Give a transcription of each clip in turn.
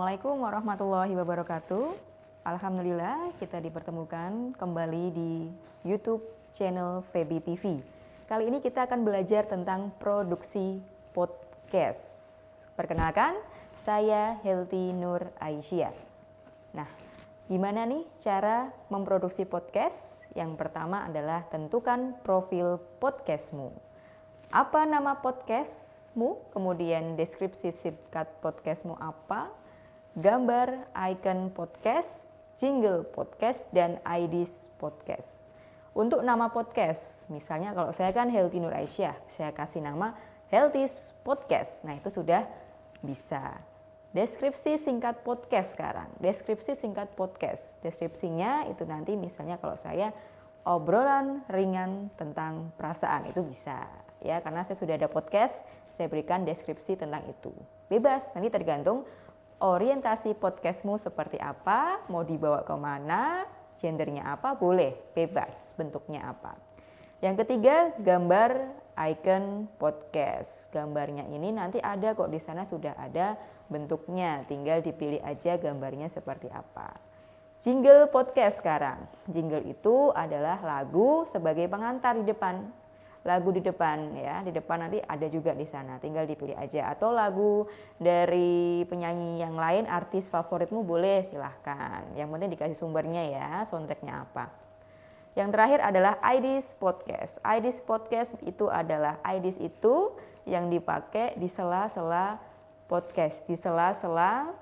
Assalamualaikum warahmatullahi wabarakatuh. Alhamdulillah kita dipertemukan kembali di YouTube channel Febi TV. Kali ini kita akan belajar tentang produksi podcast. Perkenalkan, saya Helty Nur Aisyah. Nah, gimana nih cara memproduksi podcast? Yang pertama adalah tentukan profil podcastmu. Apa nama podcastmu? Kemudian deskripsi singkat podcastmu apa? Gambar, icon podcast, jingle podcast, dan ID podcast. Untuk nama podcast, misalnya kalau saya kan Helty Nur Aisyah, saya kasih nama Helty's Podcast. Nah itu sudah bisa. Deskripsi singkat podcast sekarang. Deskripsi singkat podcast. Deskripsinya itu nanti misalnya kalau saya obrolan ringan tentang perasaan itu bisa. Ya karena saya sudah ada podcast, saya berikan deskripsi tentang itu. Bebas, nanti tergantung orientasi podcastmu seperti apa, mau dibawa kemana, gendernya apa, boleh, bebas, bentuknya apa. Yang ketiga, gambar icon podcast. Gambarnya ini nanti ada kok, di sana sudah ada bentuknya, tinggal dipilih aja gambarnya seperti apa. Jingle podcast sekarang. Jingle itu adalah lagu sebagai pengantar di depan. Lagu di depan ya, di depan nanti ada juga di sana, tinggal dipilih aja. Atau lagu dari penyanyi yang lain, artis favoritmu boleh, silahkan. Yang penting dikasih sumbernya ya, soundtracknya apa. Yang terakhir adalah IDs podcast. IDs podcast itu adalah IDs itu yang dipakai di sela-sela podcast, di sela-sela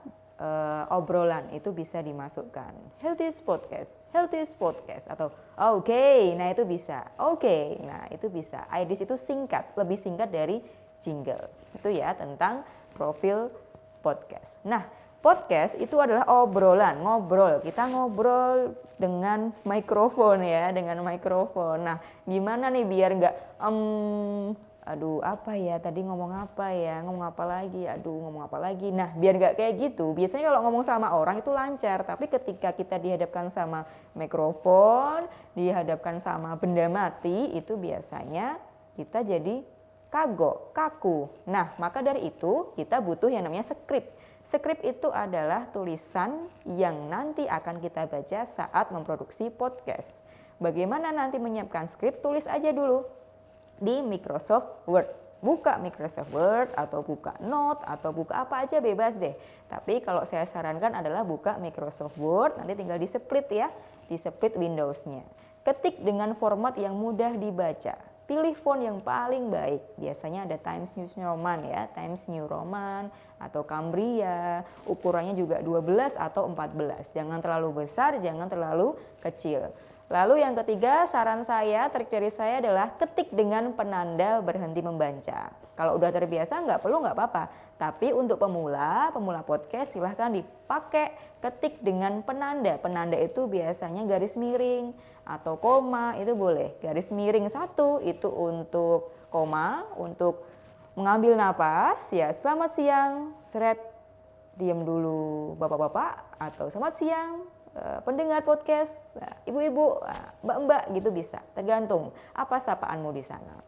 obrolan itu bisa dimasukkan. Helty's podcast atau oke, nah itu bisa. Oke, nah itu bisa. IDs itu singkat, lebih singkat dari jingle. Itu ya tentang profil podcast. Nah, podcast itu adalah obrolan, ngobrol. Kita ngobrol dengan mikrofon ya, dengan mikrofon. Nah, gimana nih biar nggak aduh apa ya tadi ngomong apa lagi, ngomong apa lagi. Nah biar nggak kayak gitu, biasanya kalau ngomong sama orang itu lancar, tapi ketika kita dihadapkan sama mikrofon, dihadapkan sama benda mati, itu biasanya kita jadi kaku. Nah maka dari itu kita butuh yang namanya skrip. Skrip itu adalah tulisan yang nanti akan kita baca saat memproduksi podcast. Bagaimana nanti menyiapkan skrip? Tulis aja dulu di Microsoft Word. Buka Microsoft Word atau buka Note atau buka apa aja bebas deh. Tapi kalau saya sarankan adalah buka Microsoft Word, nanti tinggal di split ya, di split Windows-nya. Ketik dengan format yang mudah dibaca. Pilih font yang paling baik. Biasanya ada Times New Roman ya, Times New Roman atau Cambria. Ukurannya juga 12 atau 14. Jangan terlalu besar, jangan terlalu kecil. Lalu yang ketiga, saran saya, trik dari saya adalah ketik dengan penanda berhenti membaca. Kalau udah terbiasa nggak perlu, nggak apa-apa. Tapi untuk pemula podcast silahkan dipakai ketik dengan penanda. Penanda itu biasanya garis miring atau koma, itu boleh. Garis miring 1 itu untuk koma, untuk mengambil napas. Ya, selamat siang, seret, diam dulu bapak-bapak, atau selamat siang, pendengar podcast, ibu-ibu, mbak-mbak gitu bisa. Tergantung apa sapaanmu di sana.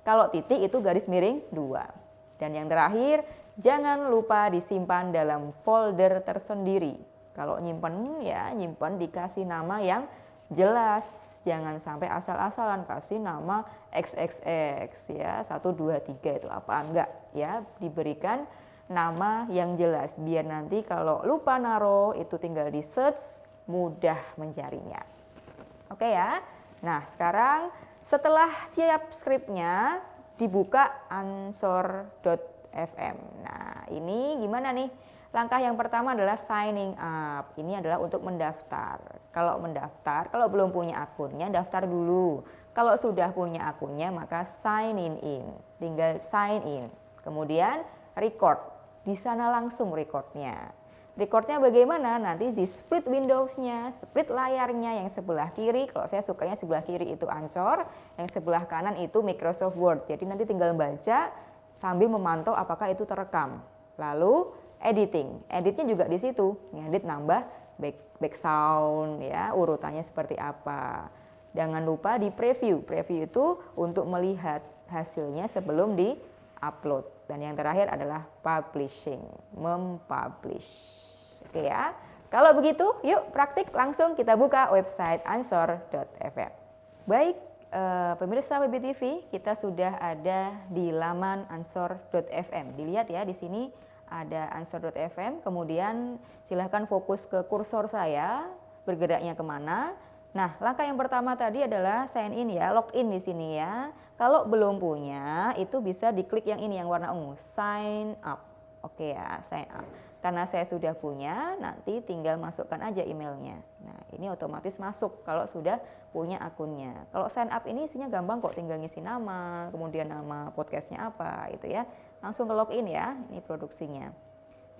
Kalau titik itu garis miring 2. Dan yang terakhir, jangan lupa disimpan dalam folder tersendiri. Kalau nyimpen ya, nyimpen dikasih nama yang jelas. Jangan sampai asal-asalan kasih nama XXX ya, 1 2 3 itu apa enggak ya, diberikan nama yang jelas biar nanti kalau lupa naruh itu tinggal di search, mudah mencarinya. Oke ya. Nah sekarang setelah siap skripnya dibuka Anchor.fm. Nah ini gimana nih? Langkah yang pertama adalah signing up. Ini adalah untuk mendaftar. Kalau mendaftar, kalau belum punya akunnya daftar dulu. Kalau sudah punya akunnya maka sign in. Tinggal sign in. Kemudian record. Di sana langsung recordnya. Recordnya bagaimana? Nanti di split Windows-nya, split layarnya yang sebelah kiri. Kalau saya sukanya sebelah kiri itu Anchor, yang sebelah kanan itu Microsoft Word. Jadi nanti tinggal baca sambil memantau apakah itu terekam. Lalu editing. Editnya juga di situ. Ngedit nambah back sound ya, urutannya seperti apa. Jangan lupa di preview. Preview itu untuk melihat hasilnya sebelum di upload. Dan yang terakhir adalah publishing, mempublish. Oke ya. Kalau begitu, yuk praktik langsung kita buka website ansor.fm. Baik, pemirsa WBTV, kita sudah ada di laman ansor.fm. Dilihat ya, di sini ada ansor.fm, kemudian silahkan fokus ke kursor saya, bergeraknya kemana. Nah, langkah yang pertama tadi adalah sign in ya, login di sini ya. Kalau belum punya, itu bisa diklik yang ini, yang warna ungu, sign up. Oke ya, sign up. Karena saya sudah punya, nanti tinggal masukkan aja emailnya. Nah, ini otomatis masuk kalau sudah punya akunnya. Kalau sign up ini isinya gampang kok, tinggal ngisi nama, kemudian nama podcastnya apa, itu ya. Langsung ke login ya, ini produksinya.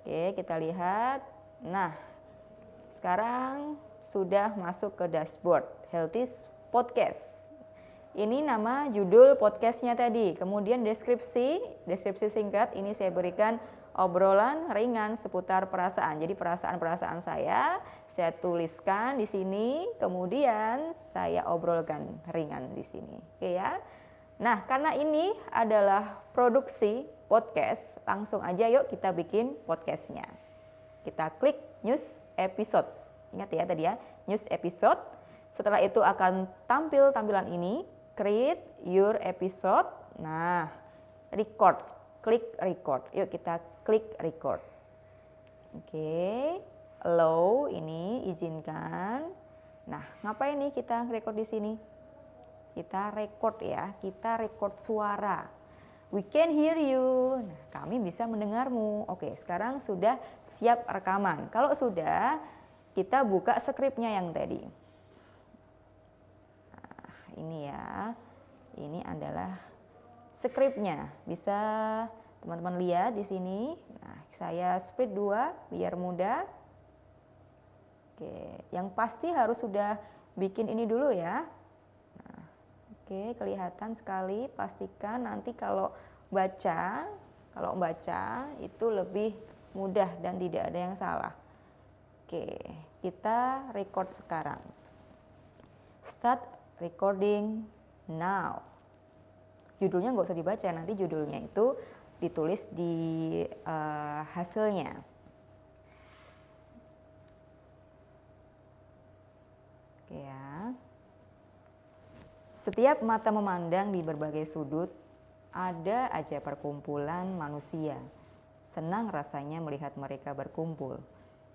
Oke, kita lihat. Nah, sekarang sudah masuk ke dashboard Healthy Podcast. Ini nama judul podcastnya tadi. Kemudian deskripsi singkat ini saya berikan obrolan ringan seputar perasaan. Jadi perasaan-perasaan saya tuliskan di sini, kemudian saya obrolkan ringan di sini. Oke ya. Nah, karena ini adalah produksi podcast, langsung aja yuk kita bikin podcastnya. Kita klik news episode. Ingat ya tadi ya, news episode. Setelah itu akan tampil tampilan ini, create your episode. Nah, record. Klik record. Yuk kita klik record. Oke. Allow ini izinkan. Nah, ngapain nih kita record di sini? Kita record ya. Kita record suara. We can hear you. Nah, kami bisa mendengarmu. Oke, sekarang sudah siap rekaman. Kalau sudah, kita buka skripnya yang tadi. Nah, ini ya. Ini adalah skripnya, bisa teman-teman lihat di sini. Nah, saya split 2 biar mudah. Oke, yang pasti harus sudah bikin ini dulu ya. Nah, oke, kelihatan sekali. Pastikan nanti kalau baca itu lebih mudah dan tidak ada yang salah. Oke, kita record sekarang. Start recording now. Judulnya nggak usah dibaca, nanti judulnya itu ditulis di hasilnya. Oke ya. Setiap mata memandang di berbagai sudut, ada aja perkumpulan manusia. Senang rasanya melihat mereka berkumpul.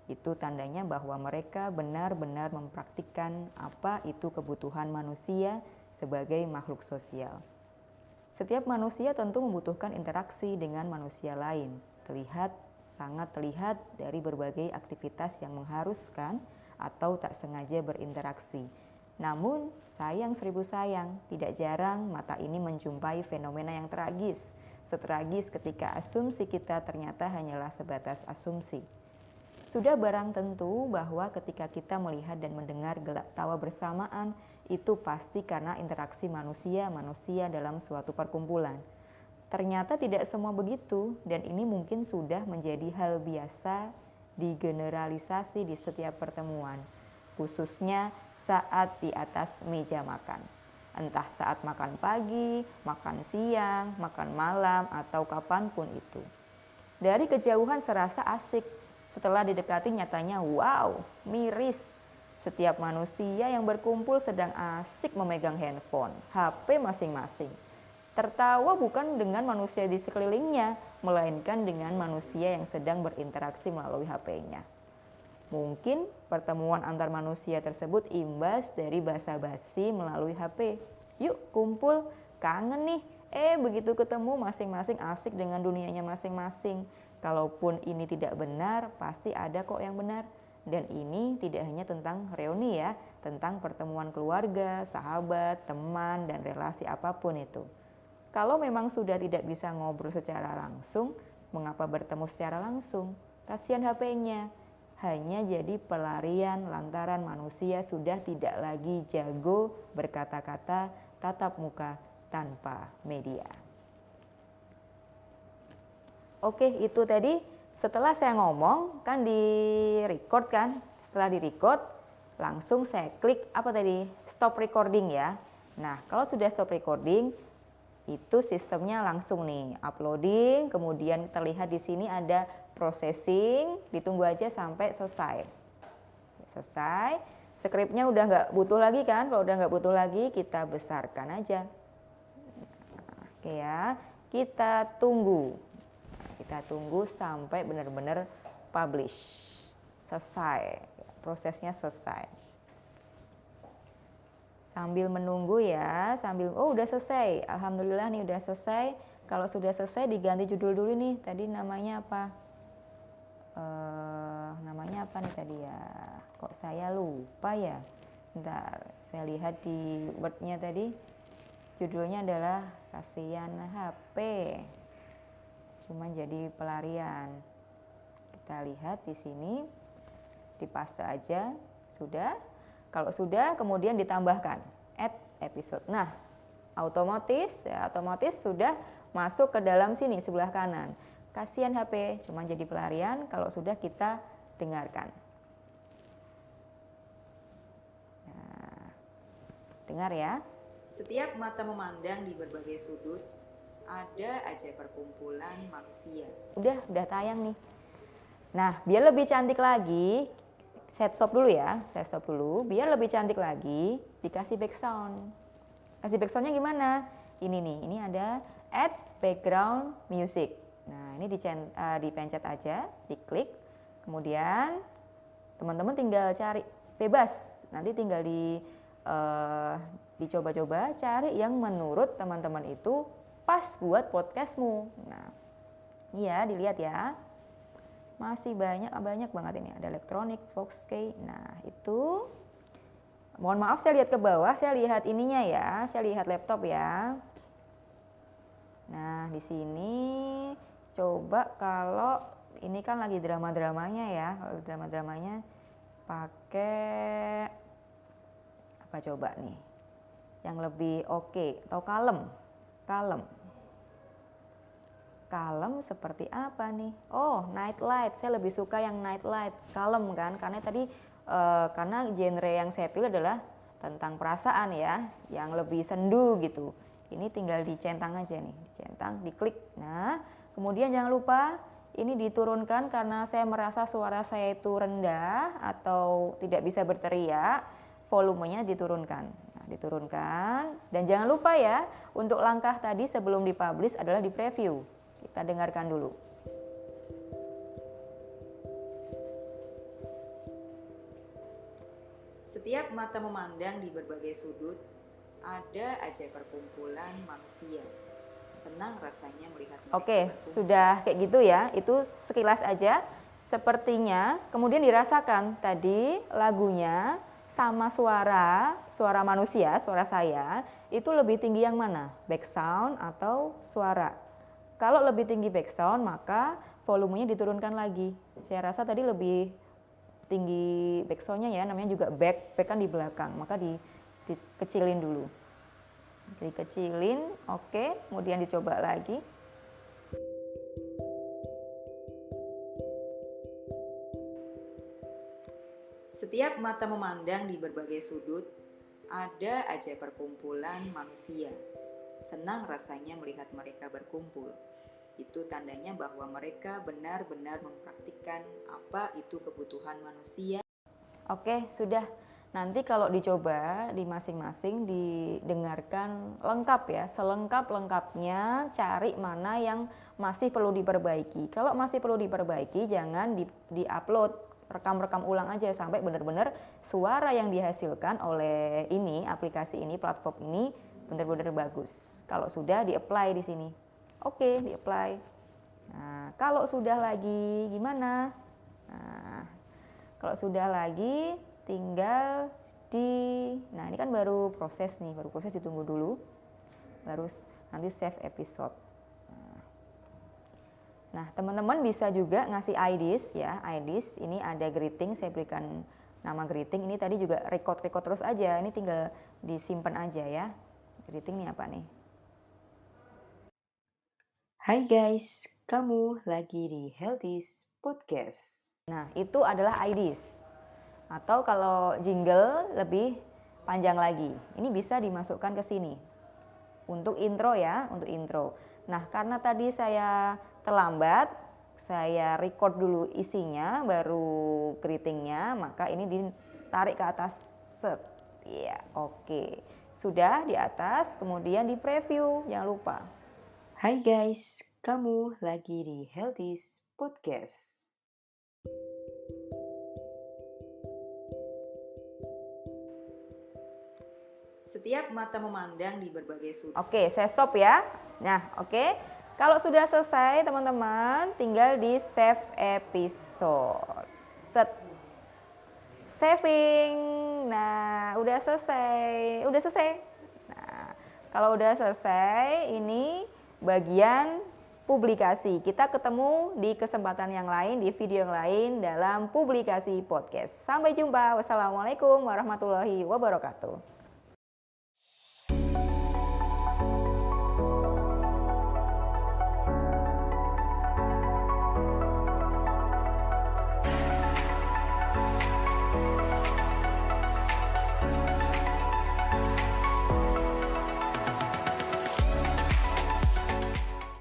Itu tandanya bahwa mereka benar-benar mempraktikkan apa itu kebutuhan manusia sebagai makhluk sosial. Setiap manusia tentu membutuhkan interaksi dengan manusia lain. Sangat terlihat dari berbagai aktivitas yang mengharuskan atau tak sengaja berinteraksi. Namun, sayang seribu sayang, tidak jarang mata ini menjumpai fenomena yang tragis. Setragis ketika asumsi kita ternyata hanyalah sebatas asumsi. Sudah barang tentu bahwa ketika kita melihat dan mendengar gelak tawa bersamaan, itu pasti karena interaksi manusia dalam suatu perkumpulan. Ternyata tidak semua begitu, dan ini mungkin sudah menjadi hal biasa digeneralisasi di setiap pertemuan, khususnya saat di atas meja makan. Entah saat makan pagi, makan siang, makan malam, atau kapanpun itu. Dari kejauhan serasa asik, setelah didekati nyatanya wow, miris. Setiap manusia yang berkumpul sedang asik memegang handphone, HP masing-masing. Tertawa bukan dengan manusia di sekelilingnya, melainkan dengan manusia yang sedang berinteraksi melalui HP-nya. Mungkin pertemuan antar manusia tersebut imbas dari basa-basi melalui HP. Yuk kumpul, kangen nih. Begitu ketemu masing-masing asik dengan dunianya masing-masing. Kalaupun ini tidak benar, pasti ada kok yang benar. Dan ini tidak hanya tentang reuni ya, tentang pertemuan keluarga, sahabat, teman, dan relasi apapun itu. Kalau memang sudah tidak bisa ngobrol secara langsung, mengapa bertemu secara langsung? Kasihan HP-nya. Hanya jadi pelarian lantaran manusia sudah tidak lagi jago berkata-kata tatap muka tanpa media. Oke, itu tadi setelah saya ngomong kan di-record kan. Setelah di-record langsung saya klik apa tadi? Stop recording ya. Nah, kalau sudah stop recording itu sistemnya langsung nih uploading, kemudian terlihat di sini ada processing, ditunggu aja sampai selesai. Selesai, skripnya udah nggak butuh lagi kan? Kalau udah nggak butuh lagi, kita besarkan aja. Oke ya, kita tunggu. Kita tunggu sampai benar-benar publish. Selesai, prosesnya selesai. Sambil menunggu ya, udah selesai. Alhamdulillah nih udah selesai. Kalau sudah selesai diganti judul dulu nih. Tadi namanya apa? Namanya apa nih tadi ya? Kok saya lupa ya? Bentar, saya lihat di Word-nya tadi. Judulnya adalah Kasihan HP. Cuman jadi pelarian. Kita lihat di sini. Dipaste aja. Sudah. Kalau sudah, kemudian ditambahkan add episode. Nah, otomatis sudah masuk ke dalam sini sebelah kanan. Kasihan HP, cuma jadi pelarian kalau sudah kita dengarkan. Nah, dengar ya. Setiap mata memandang di berbagai sudut, ada aja perkumpulan manusia. Udah tayang nih. Nah, biar lebih cantik lagi, set stop dulu ya, biar lebih cantik lagi, dikasih background. Kasih backgroundnya gimana? Ini nih, ini ada add background music. Nah, ini dipencet aja, diklik, kemudian teman-teman tinggal cari bebas. Nanti tinggal dicoba-coba cari yang menurut teman-teman itu pas buat podcastmu. Nah, iya dilihat ya. Masih banyak banget ini. Ada elektronik, Fox-K. Nah, itu mohon maaf saya lihat ke bawah, saya lihat ininya ya, saya lihat laptop ya. Nah, di sini coba kalau ini kan lagi drama-dramanya ya. Kalau drama-dramanya pakai apa coba nih? Yang lebih oke atau kalem. Kalem seperti apa nih? Oh, night light. Saya lebih suka yang night light. Kalem kan? Karena tadi karena genre yang saya pilih adalah tentang perasaan ya, yang lebih sendu gitu. Ini tinggal dicentang aja nih, dicentang, diklik. Nah, kemudian jangan lupa ini diturunkan karena saya merasa suara saya itu rendah atau tidak bisa berteriak, volumenya diturunkan. Nah, diturunkan dan jangan lupa ya, untuk langkah tadi sebelum dipublish adalah di preview. Kita dengarkan dulu. Setiap mata memandang di berbagai sudut, ada aja perkumpulan manusia. Senang rasanya melihat mereka. Oke, sudah kayak gitu ya. Itu sekilas aja. Sepertinya kemudian dirasakan tadi lagunya sama suara manusia, suara saya, itu lebih tinggi yang mana? Back sound atau suara? Kalau lebih tinggi background, maka volumenya diturunkan lagi. Saya rasa tadi lebih tinggi backsoundnya ya, namanya juga back kan di belakang, maka dikecilin dulu. Dikecilin, oke, kemudian dicoba lagi. Setiap mata memandang di berbagai sudut, ada aja perkumpulan manusia. Senang rasanya melihat mereka berkumpul. Itu tandanya bahwa mereka benar-benar mempraktikkan apa itu kebutuhan manusia. Oke, sudah. Nanti kalau dicoba di masing-masing didengarkan lengkap ya, selengkap-lengkapnya cari mana yang masih perlu diperbaiki. Kalau masih perlu diperbaiki jangan di-upload, rekam-rekam ulang aja sampai benar-benar suara yang dihasilkan oleh ini, aplikasi ini, platform ini benar-benar bagus. Kalau sudah di-apply di sini. Oke, di-apply. Nah, kalau sudah lagi gimana? Nah, kalau sudah lagi tinggal nah ini kan baru proses nih, ditunggu dulu. Baru nanti save episode. Nah, teman-teman bisa juga ngasih IDs ya, IDs. Ini ada greeting, saya berikan nama greeting. Ini tadi juga record terus aja. Ini tinggal disimpan aja ya. Greeting ini apa nih? Hai guys, kamu lagi di Healthies Podcast. Nah, itu adalah IDs. Atau kalau jingle lebih panjang lagi. Ini bisa dimasukkan ke sini. Untuk intro ya, untuk intro. Nah, karena tadi saya terlambat, saya record dulu isinya, baru greetingnya, maka ini ditarik ke atas, set. Ya, oke. Sudah di atas, kemudian di preview, jangan lupa. Hai guys, kamu lagi di Healthies Podcast. Setiap mata memandang di berbagai sudut. Oke, saya stop ya. Nah, oke. Kalau sudah selesai teman-teman, tinggal di save episode. Set. Saving. Nah, udah selesai. Udah selesai. Nah, kalau udah selesai, ini bagian publikasi. Kita ketemu di kesempatan yang lain, di video yang lain dalam publikasi podcast. Sampai jumpa. Wassalamualaikum warahmatullahi wabarakatuh.